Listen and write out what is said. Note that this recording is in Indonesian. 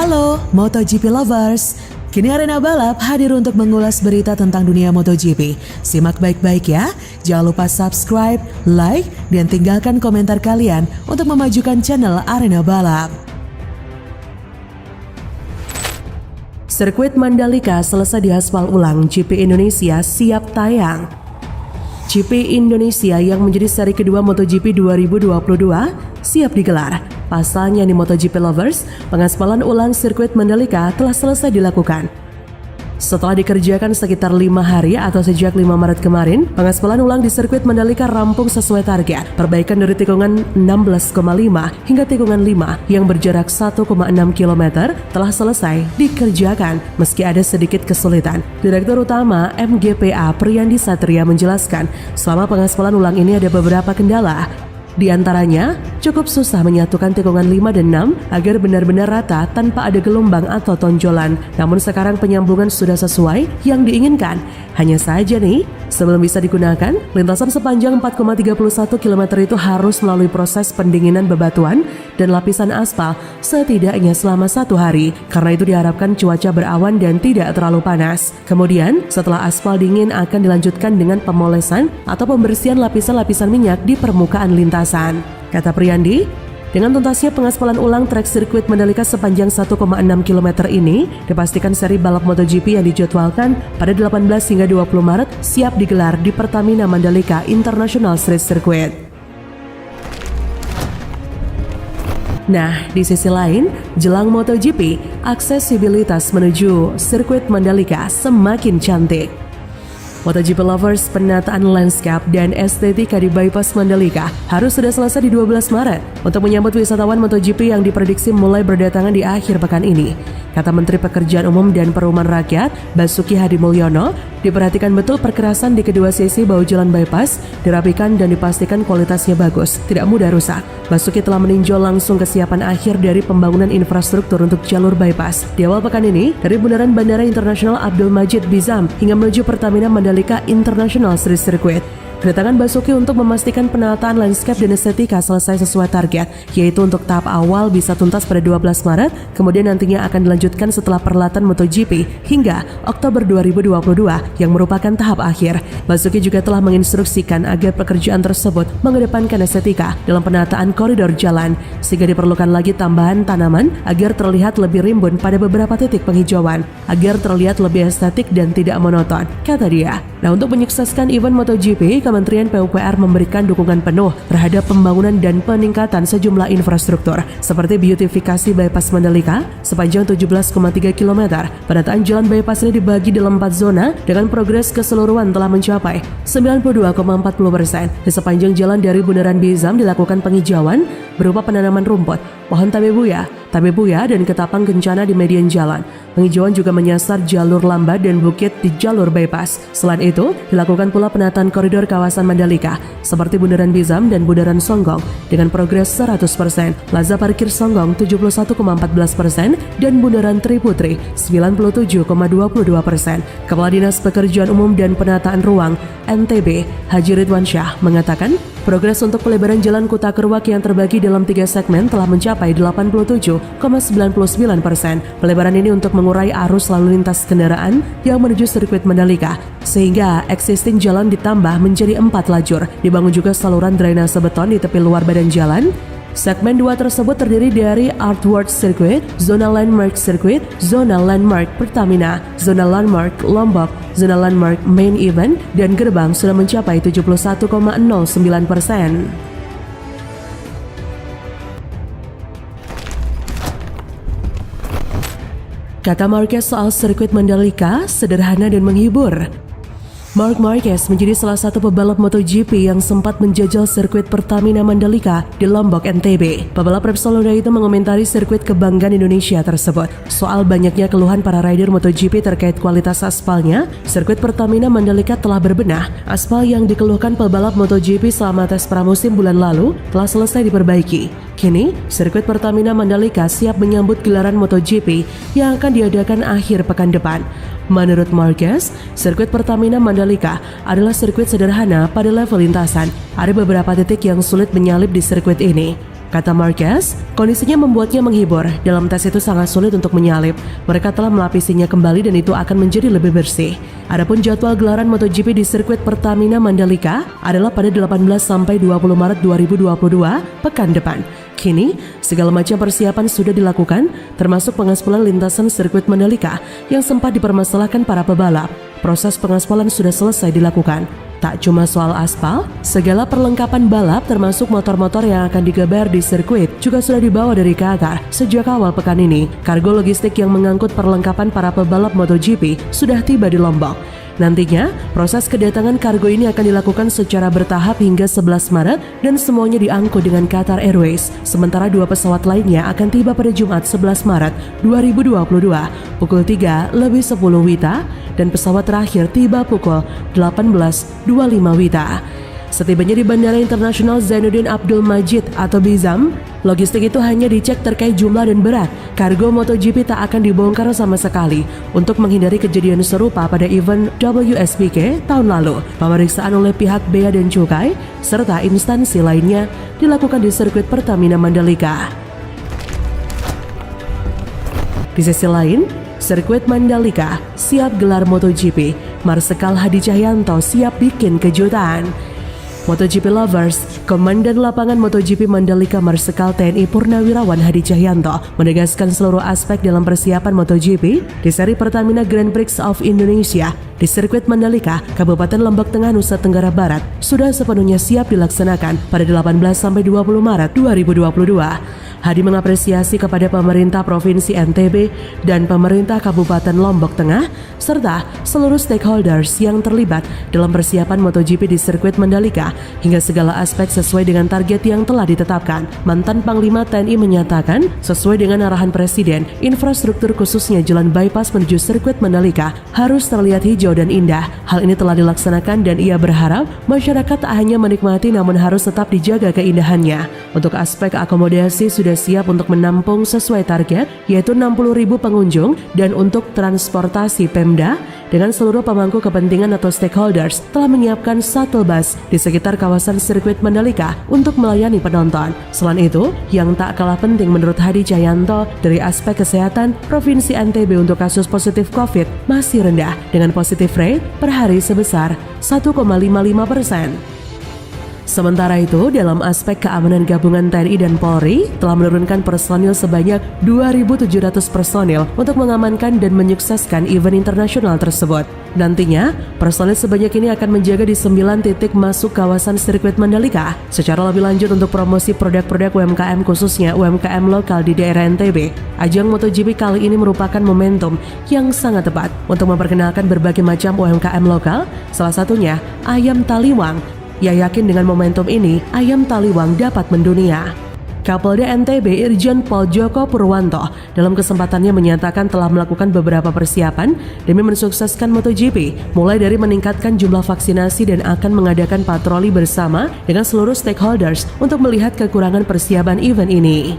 Halo MotoGP lovers, kini Arena Balap hadir untuk mengulas berita tentang dunia MotoGP. Simak baik-baik ya, jangan lupa subscribe, like, dan tinggalkan komentar kalian untuk memajukan channel Arena Balap. Sirkuit Mandalika selesai diaspal ulang, GP Indonesia siap tayang. GP Indonesia yang menjadi seri kedua MotoGP 2022 siap digelar. Pasalnya di MotoGP lovers, pengaspalan ulang sirkuit Mandalika telah selesai dilakukan. Setelah dikerjakan sekitar 5 hari atau sejak 5 Maret kemarin, pengaspalan ulang di sirkuit Mandalika rampung sesuai target. Perbaikan dari tikungan 16,5 hingga tikungan 5 yang berjarak 1,6 km telah selesai dikerjakan meski ada sedikit kesulitan. Direktur Utama MGPA Priyandi Satria menjelaskan, selama pengaspalan ulang ini ada beberapa kendala. Di antaranya, cukup susah menyatukan tikungan 5 dan 6 agar benar-benar rata tanpa ada gelombang atau tonjolan. Namun sekarang penyambungan sudah sesuai yang diinginkan. Hanya saja nih, sebelum bisa digunakan, lintasan sepanjang 4,31 km itu harus melalui proses pendinginan bebatuan dan lapisan aspal setidaknya selama 1 hari. Karena itu diharapkan cuaca berawan dan tidak terlalu panas. Kemudian, setelah aspal dingin akan dilanjutkan dengan pemolesan atau pembersihan lapisan-lapisan minyak di permukaan lintasan. Kata Priyandi, dengan tuntasnya pengaspalan ulang trek sirkuit Mandalika sepanjang 1,6 km ini, dipastikan seri balap MotoGP yang dijadwalkan pada 18 hingga 20 Maret siap digelar di Pertamina Mandalika International Street Circuit. Nah, di sisi lain, jelang MotoGP, aksesibilitas menuju sirkuit Mandalika semakin cantik. MotoGP lovers, penataan landscape dan estetika di bypass Mandalika harus sudah selesai di 12 Maret untuk menyambut wisatawan MotoGP yang diprediksi mulai berdatangan di akhir pekan ini. Kata Menteri Pekerjaan Umum dan Perumahan Rakyat, Basuki Hadimulyono, diperhatikan betul perkerasan di kedua sisi bahu jalan bypass, dirapikan dan dipastikan kualitasnya bagus, tidak mudah rusak. Basuki telah meninjau langsung kesiapan akhir dari pembangunan infrastruktur untuk jalur bypass. Di awal pekan ini, dari Bundaran Bandara Internasional Abdul Majid Bizam hingga menuju Pertamina Mandalika International Street Circuit. Kedatangan Basuki untuk memastikan penataan landscape dan estetika selesai sesuai target, yaitu untuk tahap awal bisa tuntas pada 12 Maret, kemudian nantinya akan dilanjutkan setelah perhelatan MotoGP hingga Oktober 2022 yang merupakan tahap akhir. Basuki juga telah menginstruksikan agar pekerjaan tersebut mengedepankan estetika dalam penataan koridor jalan, sehingga diperlukan lagi tambahan tanaman agar terlihat lebih rimbun pada beberapa titik penghijauan, agar terlihat lebih estetik dan tidak monoton, kata dia. Nah, untuk menyukseskan event MotoGP, Kementerian PUPR memberikan dukungan penuh terhadap pembangunan dan peningkatan sejumlah infrastruktur seperti beautifikasi bypass Mandalika sepanjang 17,3 km. Penataan jalan bypass ini dibagi dalam 4 zona dengan progres keseluruhan telah mencapai 92,40%. Di sepanjang jalan dari Bundaran Bizam dilakukan penghijauan berupa penanaman rumput, pohon tabebuya, dan ketapang kencana di median jalan. Penghijauan juga menyasar jalur lambat dan bukit di jalur bypass. Selain itu, dilakukan pula penataan koridor kawasan Mandalika seperti Bundaran Bizam dan Bundaran Songgong dengan progres 100%, Plaza Parkir Songgong 71,14% dan Bundaran Triputri 97,22%. Kepala Dinas Pekerjaan Umum dan Penataan Ruang NTB Haji Ridwan Syah mengatakan, progres untuk pelebaran jalan Kuta Kerwak yang terbagi dalam 3 segmen telah mencapai 87,99%. Pelebaran ini untuk mengurai arus lalu lintas kendaraan yang menuju sirkuit Mandalika, sehingga existing jalan ditambah menjadi 4 lajur. Dibangun juga saluran drainase beton di tepi luar badan jalan. Segmen 2 tersebut terdiri dari Artwork Circuit, Zona Landmark Circuit, Zona Landmark Pertamina, Zona Landmark Lombok, Zona Landmark Main Event, dan gerbang sudah mencapai 71,09%. Kata Marquez soal sirkuit Mandalika, sederhana dan menghibur. Marc Marquez menjadi salah satu pebalap MotoGP yang sempat menjajal sirkuit Pertamina Mandalika di Lombok, NTB. Pebalap Repsol Honda itu mengomentari sirkuit kebanggaan Indonesia tersebut. Soal banyaknya keluhan para rider MotoGP terkait kualitas aspalnya, sirkuit Pertamina Mandalika telah berbenah. Aspal yang dikeluhkan pebalap MotoGP selama tes pramusim bulan lalu telah selesai diperbaiki. Kini, sirkuit Pertamina Mandalika siap menyambut gelaran MotoGP yang akan diadakan akhir pekan depan. Menurut Marquez, sirkuit Pertamina Mandalika adalah sirkuit sederhana pada level lintasan. Ada beberapa titik yang sulit menyalip di sirkuit ini. Kata Marquez, kondisinya membuatnya menghibur. Dalam tes itu sangat sulit untuk menyalip. Mereka telah melapisinya kembali dan itu akan menjadi lebih bersih. Adapun jadwal gelaran MotoGP di sirkuit Pertamina Mandalika adalah pada 18 sampai 20 Maret 2022 pekan depan. Kini, segala macam persiapan sudah dilakukan, termasuk pengaspalan lintasan sirkuit Mandalika yang sempat dipermasalahkan para pebalap. Proses pengaspalan sudah selesai dilakukan. Tak cuma soal aspal, segala perlengkapan balap termasuk motor-motor yang akan digeber di sirkuit juga sudah dibawa dari Qatar sejak awal pekan ini. Kargo logistik yang mengangkut perlengkapan para pebalap MotoGP sudah tiba di Lombok. Nantinya, proses kedatangan kargo ini akan dilakukan secara bertahap hingga 11 Maret dan semuanya diangkut dengan Qatar Airways. Sementara 2 pesawat lainnya akan tiba pada Jumat 11 Maret 2022 pukul 3:10 WITA dan pesawat terakhir tiba pukul 18:25 WITA. Setibanya di Bandara Internasional Zainuddin Abdul Majid atau BIZAM, logistik itu hanya dicek terkait jumlah dan berat. Kargo MotoGP tak akan dibongkar sama sekali untuk menghindari kejadian serupa pada event WSBK tahun lalu. Pemeriksaan oleh pihak Bea dan Cukai serta instansi lainnya dilakukan di sirkuit Pertamina Mandalika. Di sisi lain, sirkuit Mandalika siap gelar MotoGP. Marsekal Hadi Cahyanto siap bikin kejutan. MotoGP Lovers, Komandan Lapangan MotoGP Mandalika Marsekal TNI Purnawirawan Hadi Cahyanto menegaskan seluruh aspek dalam persiapan MotoGP di seri Pertamina Grand Prix of Indonesia di sirkuit Mandalika, Kabupaten Lombok Tengah, Nusa Tenggara Barat sudah sepenuhnya siap dilaksanakan pada 18-20 Maret 2022. Hadi mengapresiasi kepada pemerintah Provinsi NTB dan pemerintah Kabupaten Lombok Tengah serta seluruh stakeholders yang terlibat dalam persiapan MotoGP di sirkuit Mandalika hingga segala aspek sesuai dengan target yang telah ditetapkan. Mantan Panglima TNI menyatakan sesuai dengan arahan Presiden, infrastruktur khususnya jalan bypass menuju sirkuit Mandalika harus terlihat hijau dan indah. Hal ini telah dilaksanakan dan ia berharap masyarakat tak hanya menikmati namun harus tetap dijaga keindahannya. Untuk aspek akomodasi sudah siap untuk menampung sesuai target yaitu 60.000 pengunjung dan untuk transportasi Pemda dengan seluruh pemangku kepentingan atau stakeholders telah menyiapkan shuttle bus di sekitar kawasan sirkuit Mandalika untuk melayani penonton. Selain itu, yang tak kalah penting menurut Hadi Cahyanto dari aspek kesehatan, Provinsi NTB untuk kasus positif COVID masih rendah dengan positive rate per hari sebesar 1,55%. Sementara itu, dalam aspek keamanan gabungan TNI dan Polri telah menurunkan personil sebanyak 2.700 personil untuk mengamankan dan menyukseskan event internasional tersebut. Nantinya, personil sebanyak ini akan menjaga di 9 titik masuk kawasan sirkuit Mandalika. Secara lebih lanjut untuk promosi produk-produk UMKM khususnya UMKM lokal di daerah NTB, ajang MotoGP kali ini merupakan momentum yang sangat tepat untuk memperkenalkan berbagai macam UMKM lokal, salah satunya ayam taliwang. Ia yakin dengan momentum ini, ayam taliwang dapat mendunia. Kapolda NTB Irjen Pol Joko Purwanto dalam kesempatannya menyatakan telah melakukan beberapa persiapan demi mensukseskan MotoGP, mulai dari meningkatkan jumlah vaksinasi dan akan mengadakan patroli bersama dengan seluruh stakeholders untuk melihat kekurangan persiapan event ini.